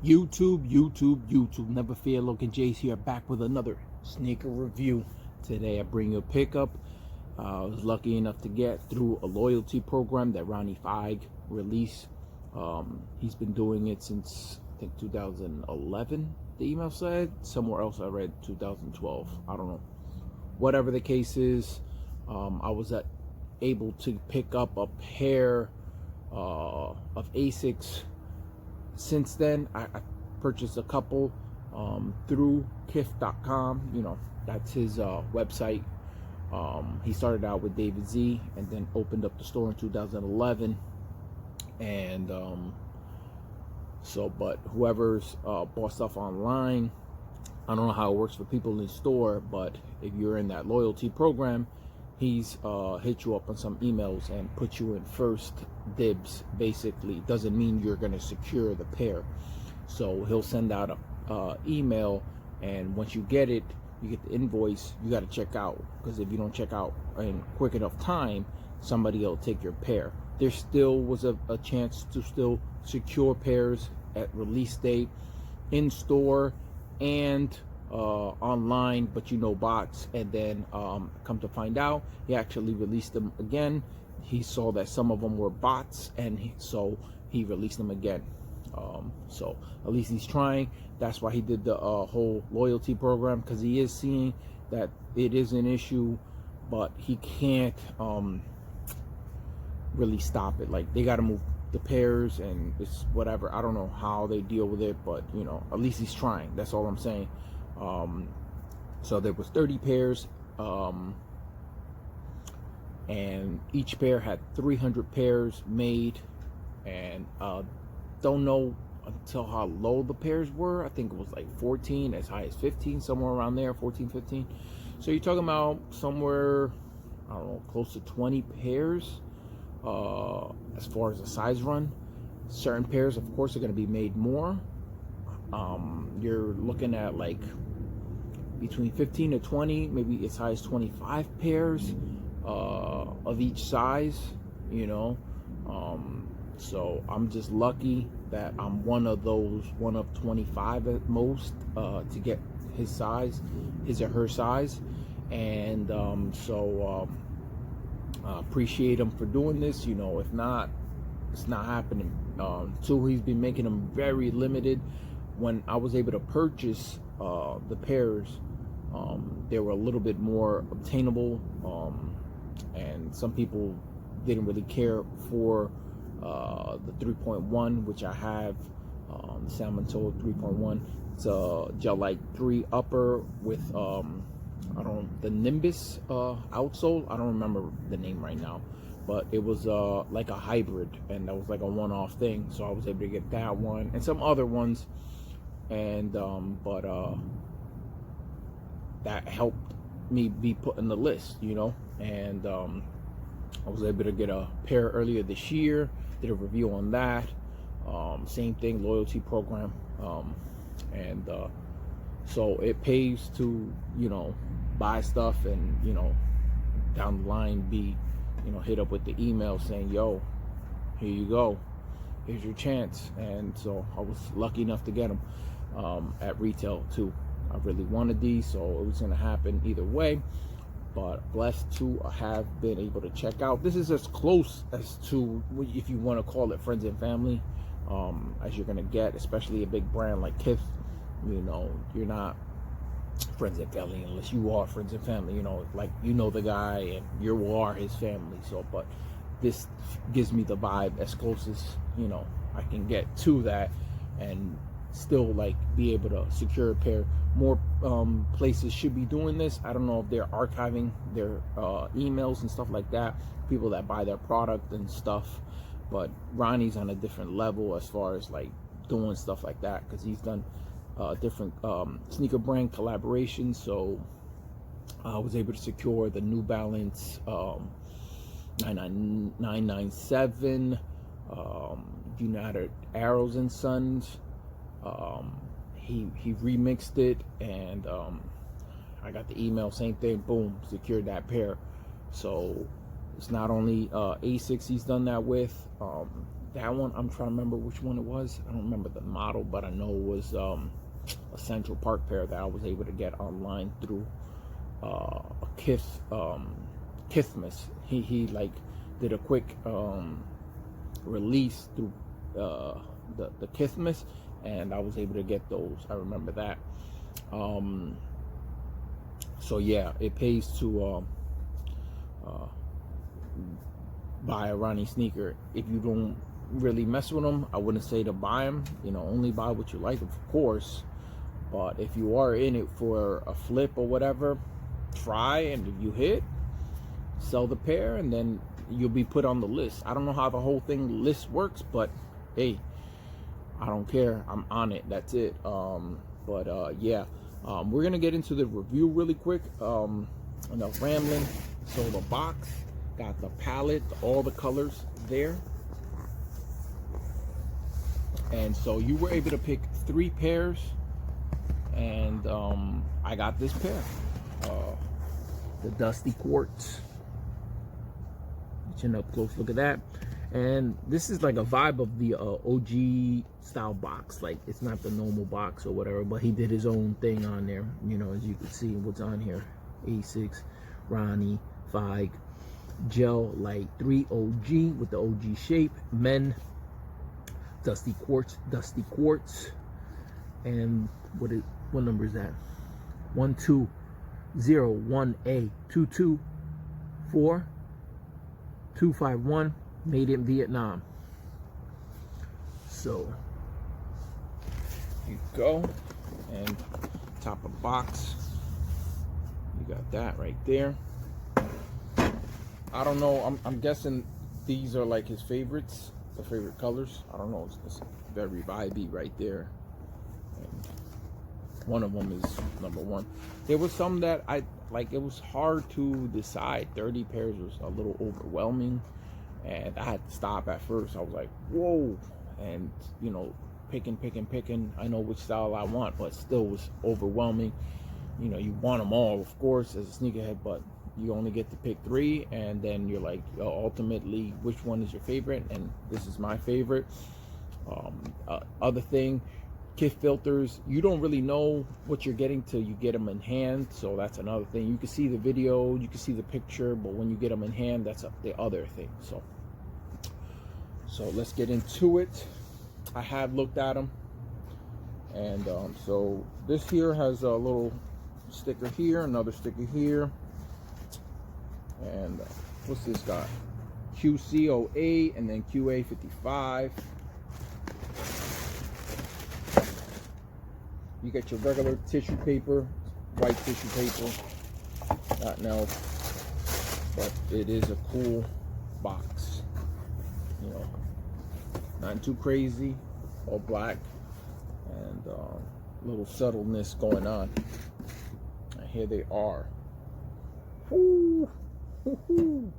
YouTube. Never fear, Logan J's here, back with another sneaker review. Today I bring you a pickup. I was lucky enough to get through a loyalty program that Ronnie Fieg released. He's been doing it since, I think, 2011, the email said. Somewhere else I read 2012. I don't know. Whatever the case is, I was able to pick up a pair of Asics. Since then, I purchased a couple through kif.com. You know, that's his website. He started out with David Z and then opened up the store in 2011. And but whoever's bought stuff online, I don't know how it works for people in the store, but if you're in that loyalty program, he's hit you up on some emails and put you in first dibs. Basically, doesn't mean you're going to secure the pair. So he'll send out a email, and once you get it, you get the invoice. You got to check out, because if you don't check out in quick enough time, somebody will take your pair. There still was a chance to still secure pairs at release date, in store and online, but bots. And then come to find out, he actually released them again. He saw that some of them were bots, and so he released them again. So at least he's trying. That's why he did the whole loyalty program, because he is seeing that it is an issue, but he can't really stop it. Like, they got to move the pairs, and it's whatever. I don't know how they deal with it, but at least he's trying. That's all I'm saying. So there was 30 pairs, and each pair had 300 pairs made, and don't know until how low the pairs were. I think it was like 14, as high as 15, somewhere around there, 14, 15. So you're talking about somewhere, I don't know, close to 20 pairs as far as the size run. Certain pairs, of course, are going to be made more. You're looking at like between 15 to 20, maybe as high as 25 pairs of each size, so I'm just lucky that I'm one of 25 at most to get his size, his or her size. And so I appreciate him for doing this. If not, it's not happening. Two, he's been making them very limited. When I was able to purchase the pairs, they were a little bit more obtainable, and some people didn't really care for the 3.1, which I have, the Salmon Toe 3.1. It's a Gel-Lyte 3 upper with the Nimbus outsole. I don't remember the name right now, but it was like a hybrid, and that was like a one-off thing. So I was able to get that one and some other ones, and that helped me be put in the list, and I was able to get a pair earlier this year. Did a review on that. Same thing, loyalty program, and so it pays to buy stuff, and down the line be hit up with the email saying, yo, here you go, here's your chance. And so I was lucky enough to get them at retail too. I really wanted these, so it was going to happen either way. But blessed to have been able to check out. This is as close as to, if you want to call it friends and family, as you're going to get, especially a big brand like Kif. You're not friends and family unless you are friends and family. Like, the guy and you are his family. So, but this gives me the vibe as close as I can get to that, and still like be able to secure a pair. More places should be doing this. I don't know if they're archiving their emails and stuff like that, people that buy their product and stuff, but Ronnie's on a different level as far as like doing stuff like that, because he's done different sneaker brand collaborations. So I was able to secure the New Balance 997, United Arrows and Sons. He remixed it, and I got the email, same thing, boom, secured that pair. So it's not only Asics he's done that with, that one, I'm trying to remember which one it was. I don't remember the model, but I know it was a Central Park pair that I was able to get online through a Kithmas. He like did a quick release through the Kithmas, and I was able to get those. I remember that. So yeah, it pays to buy a Ronnie sneaker. If you don't really mess with them, I wouldn't say to buy them. You know, only buy what you like, of course. But if you are in it for a flip or whatever, try, and if you hit, sell the pair, and then you'll be put on the list. I don't know how the whole thing list works, but hey, I don't care. I'm on it. That's it. Yeah, we're gonna get into the review really quick. Enough rambling. So the box got the palette, all the colors there, and so you were able to pick 3 pairs, and I got this pair, the Dusty Quartz. Chin up close look at that. And this is like a vibe of the OG style box. Like, it's not the normal box or whatever, but he did his own thing on there. You know, as you can see what's on here: Asics, Ronnie, Fieg, Gel-Lyte 3 OG with the OG shape, Men, Dusty Quartz, and what number is that? 1201A 224 251, made in Vietnam. So you go, and top of box, you got that right there. I don't know, I'm guessing these are like his favorites, the favorite colors. I don't know, it's very vibey right there. And one of them is #1. There was some that I like, it was hard to decide. 30 pairs was a little overwhelming, and I had to stop at first. I was like, whoa, and you know, picking. I know which style I want, but still was overwhelming. You know, you want them all, of course, as a sneakerhead, but you only get to pick 3, and then you're like, ultimately, which one is your favorite? And this is my favorite. Other thing, kit filters, you don't really know what you're getting till you get them in hand. So that's another thing. You can see the video, you can see the picture, but when you get them in hand, that's the other thing. So let's get into it. I have looked at them, and so this here has a little sticker here, another sticker here, and what's this got? QC08 and then QA55. You get your regular tissue paper, white tissue paper, nothing else, but it is a cool box. You know, not too crazy, all black, and a little subtleness going on. And here they are. Woo, woo, woo.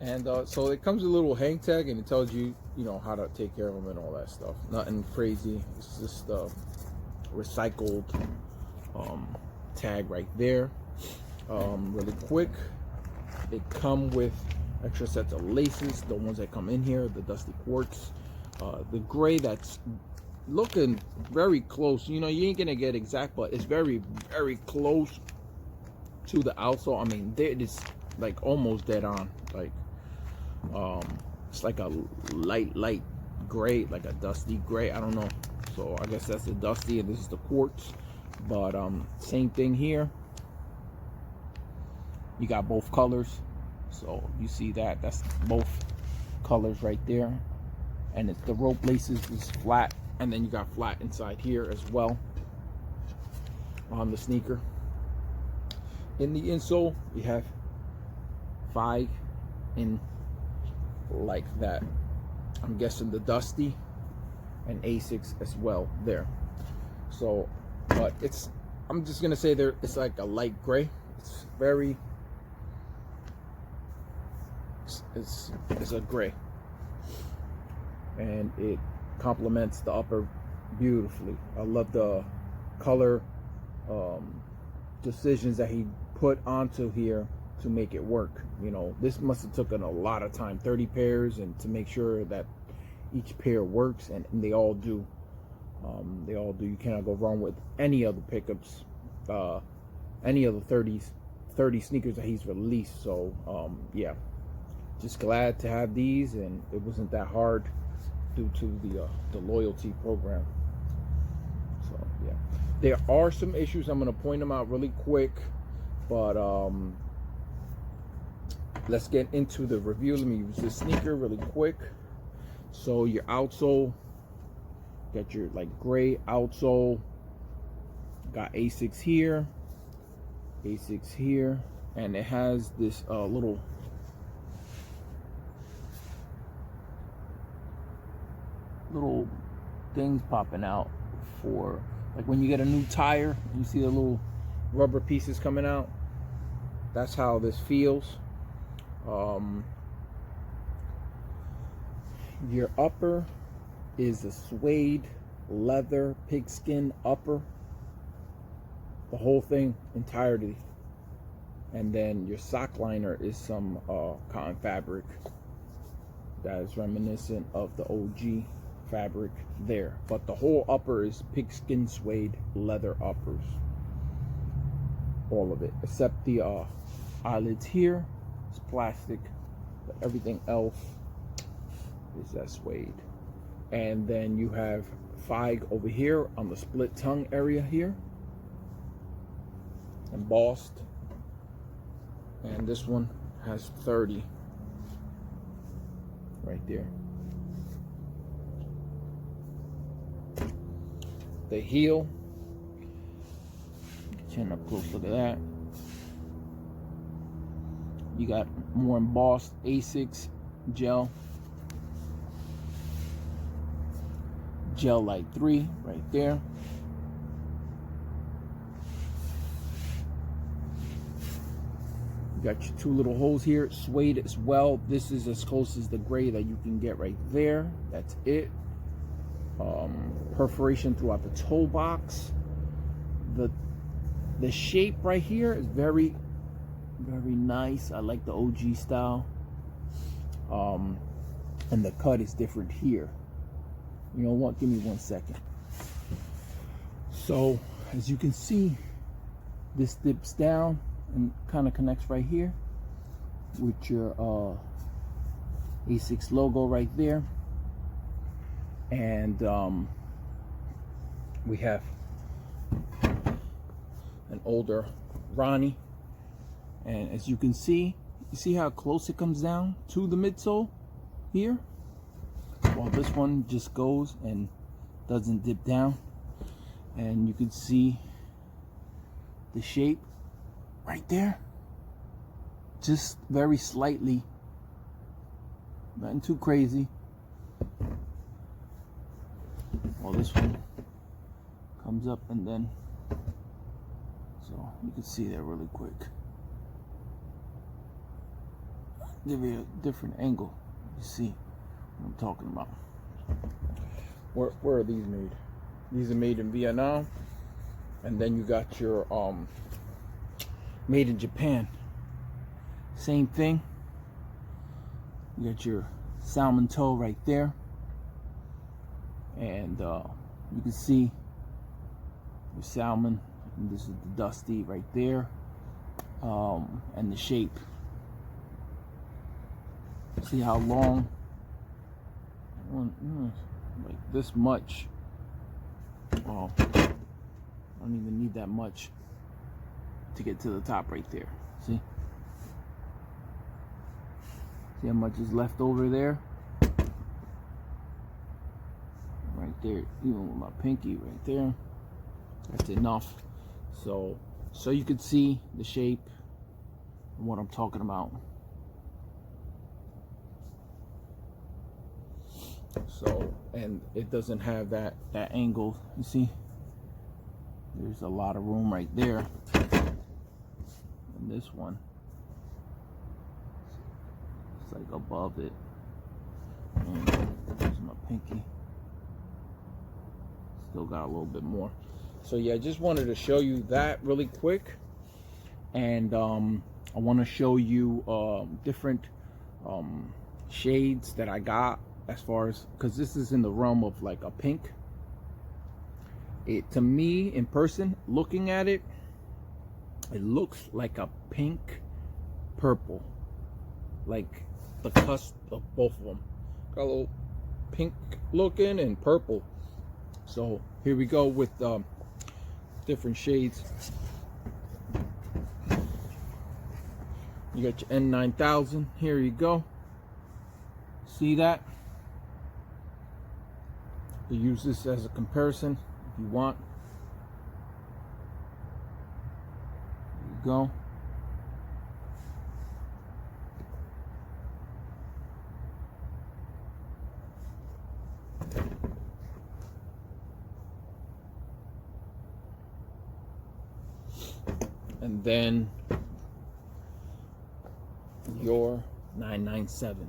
And so it comes with a little hang tag, and it tells you, you know, how to take care of them and all that stuff. Nothing crazy. It's just recycled tag right there. Really quick, it come with extra sets of laces, the ones that come in here, the Dusty Quartz, the gray that's looking very close. You know, you ain't gonna get exact, but it's very close to the outsole. I mean, it is like almost dead on. Like, it's like a light gray, like a dusty gray. I don't know. So I guess that's the Dusty, and this is the Quartz. But same thing here. You got both colors. So you see that, that's both colors right there. And it's the rope laces is flat, and then you got flat inside here as well on the sneaker. In the insole, you have Fieg in like that. I'm guessing the Dusty and Asics as well there. So, but I'm just gonna say it's like a light gray. It's very, it's a gray, and it complements the upper beautifully. I love the color decisions that he put onto here to make it work. You know, this must have taken a lot of time, 30 pairs, and to make sure that each pair works, and they all do. They all do. You cannot go wrong with any of the pickups, any of the 30 sneakers that he's released. So yeah, just glad to have these, and it wasn't that hard due to the loyalty program. So yeah, there are some issues. I'm going to point them out really quick, but let's get into the review. Let me use this sneaker really quick. So your outsole, got your like gray outsole, got Asics here, and it has this little things popping out for like when you get a new tire, you see the little rubber pieces coming out. That's how this feels. Your upper is a suede leather pigskin upper, the whole thing entirety, and then your sock liner is some cotton fabric that is reminiscent of the OG fabric there, but the whole upper is pigskin suede leather uppers, all of it except the eyelids here. It's plastic, but everything else is that suede. And then you have Fieg over here on the split tongue area here, embossed, and this one has 30 right there. The heel, chin up close, look at that. You got more embossed Asics Gel-Lyte 3 right there. You got your two little holes here, suede as well. This is as close as the gray that you can get right there. That's it. Perforation throughout the toe box. The shape right here is very nice. I like the OG style. And the cut is different here. You know what? Give me 1 second. So as you can see, this dips down and kind of connects right here with your Asics logo right there. And we have an older Ronnie, and as you can see, you see how close it comes down to the midsole here? Well, this one just goes and doesn't dip down, and you can see the shape right there, just very slightly, nothing too crazy. Well, this one comes up, and then so you can see that really quick. Give you a different angle. You see what I'm talking about. Where are these made? These are made in Vietnam, and then you got your made in Japan. Same thing. You got your salmon toe right there, and you can see your salmon, and this is the dusty right there, and the shape. See how long, like this much. Well, I don't even need that much to get to the top right there. See how much is left over there? Right there, even with my pinky right there. That's enough. So you can see the shape and what I'm talking about. So, and it doesn't have that angle. You see, there's a lot of room right there. And this one, it's like above it. And there's my pinky. Still got a little bit more. So yeah, I just wanted to show you that really quick. And I want to show you different shades that I got, as far as, because this is in the realm of like a pink. It, to me, in person, looking at it, it looks like a pink purple, like the cusp of both of them. Got a little pink looking and purple. So here we go with different shades. You got your N9000. Here you go. See that? You use this as a comparison if you want. There you go. And then your 997.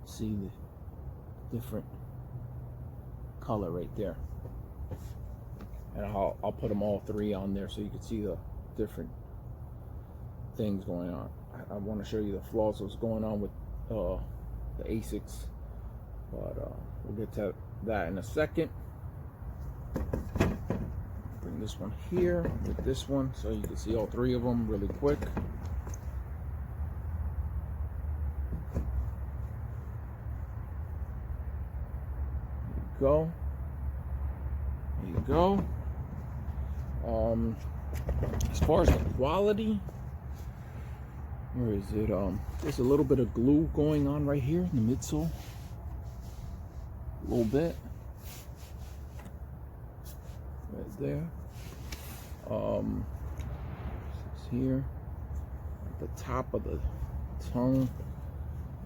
See the different color right there, and I'll put them all three on there so you can see the different things going on. I want to show you the flaws what's going on with the Asics, but we'll get to that in a second. Bring this one here with this one so you can see all three of them really quick. Go. There you go. As far as the quality, where is it? There's a little bit of glue going on right here in the midsole. A little bit. Right there. It's here at the top of the tongue.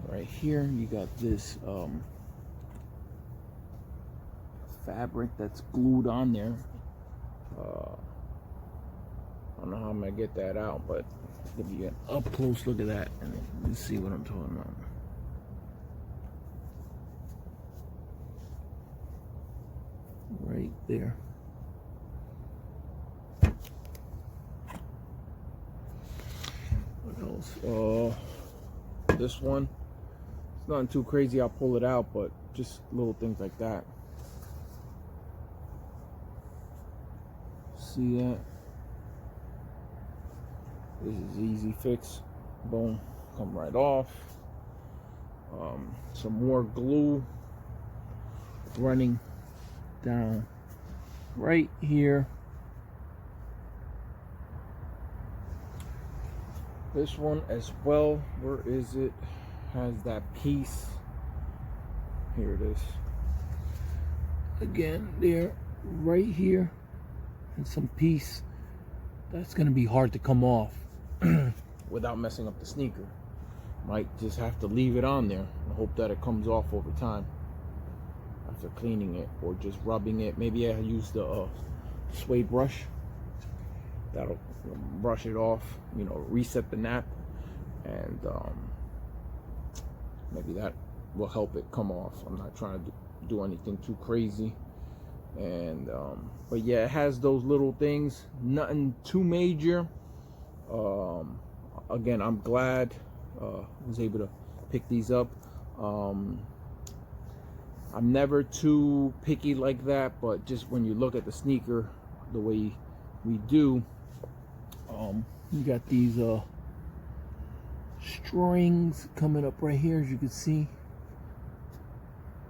Right here, you got this fabric that's glued on there. I don't know how I'm gonna get that out, but I'll give you an up close look at that and you see what I'm talking about. Right there. What else? This one, it's nothing too crazy. I'll pull it out, but just little things like that. See that? This is easy fix. Boom, come right off. Some more glue running down right here. This one as well, where is it? Has that piece. Here it is. Again, there, right here. And some piece that's going to be hard to come off without messing up the sneaker. Might just have to leave it on there and hope that it comes off over time after cleaning it, or just rubbing it. Maybe I use the Suede brush. That'll brush it off, you know, reset the nap, and maybe that will help it come off. I'm not trying to do anything too crazy. And but yeah, it has those little things, nothing too major. Again, I'm glad I was able to pick these up. I'm never too picky like that, but just when you look at the sneaker the way we do, you got these strings coming up right here, as you can see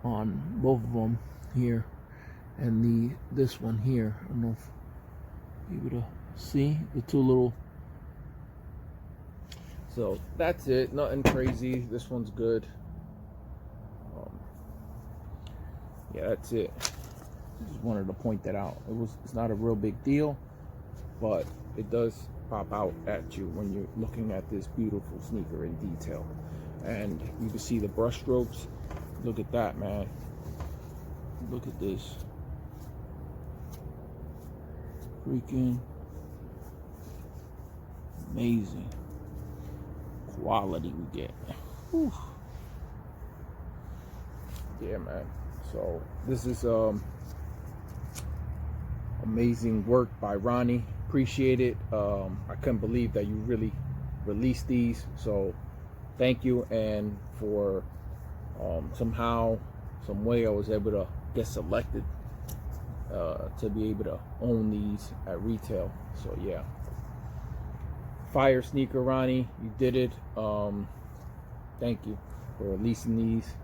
on both of them here. And this one here, I don't know if you're able to see the two little. So that's it, nothing crazy. This one's good. Yeah, that's it. Just wanted to point that out. It's not a real big deal, but it does pop out at you when you're looking at this beautiful sneaker in detail. And you can see the brush strokes. Look at that, man. Look at this. Freaking amazing quality we get. Whew. Yeah, man. So this is amazing work by Ronnie. Appreciate it. I couldn't believe that you really released these, so thank you. And for somehow, some way, I was able to get selected to be able to own these at retail. So yeah, fire sneaker, Ronnie, you did it. Thank you for releasing these.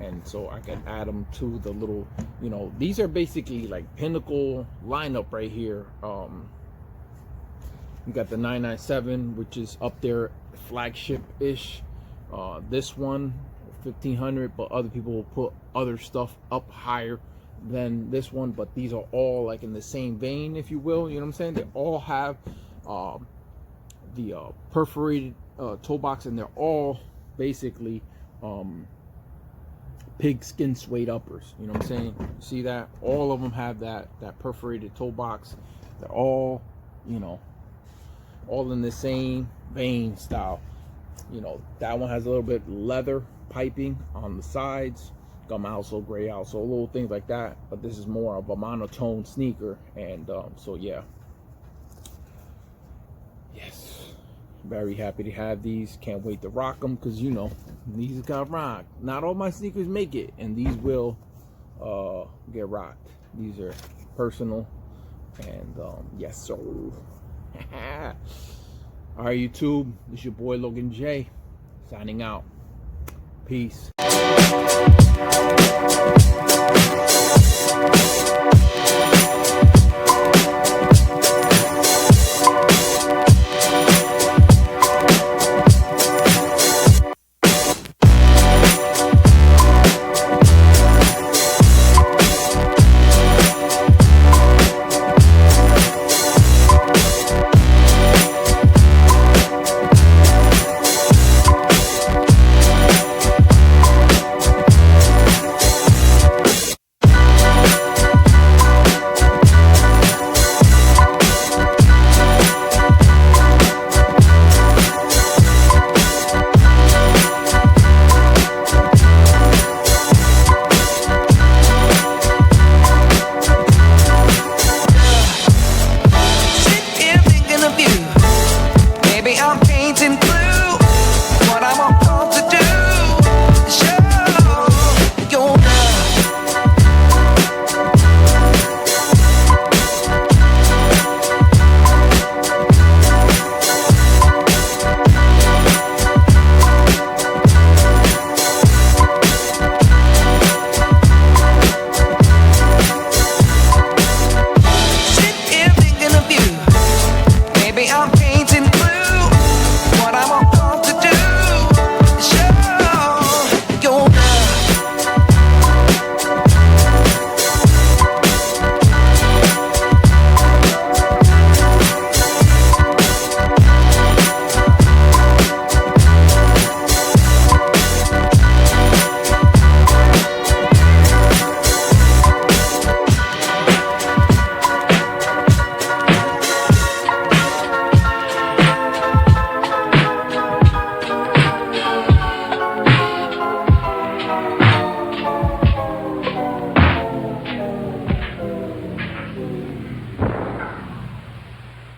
And so I can add them to the little, you know, these are basically like pinnacle lineup right here. You got the 997, which is up there, flagship-ish. This one, 1500, but other people will put other stuff up higher than this one, but these are all like in the same vein, if you will. You know what I'm saying? They all have the perforated toe box, and they're all basically pigskin suede uppers. You know what I'm saying? You see that? All of them have that perforated toe box. They're all, you know, all in the same vein style. You know, that one has a little bit leather piping on the sides. Got my outsole, gray outsole, little things like that. But this is more of a monotone sneaker, and so yeah. Yes. Very happy to have these. Can't wait to rock them, because you know these got rocked. Not all my sneakers make it, and these will get rocked. These are personal, and yes sir. All right, YouTube, this is your boy Logan J, signing out. Peace.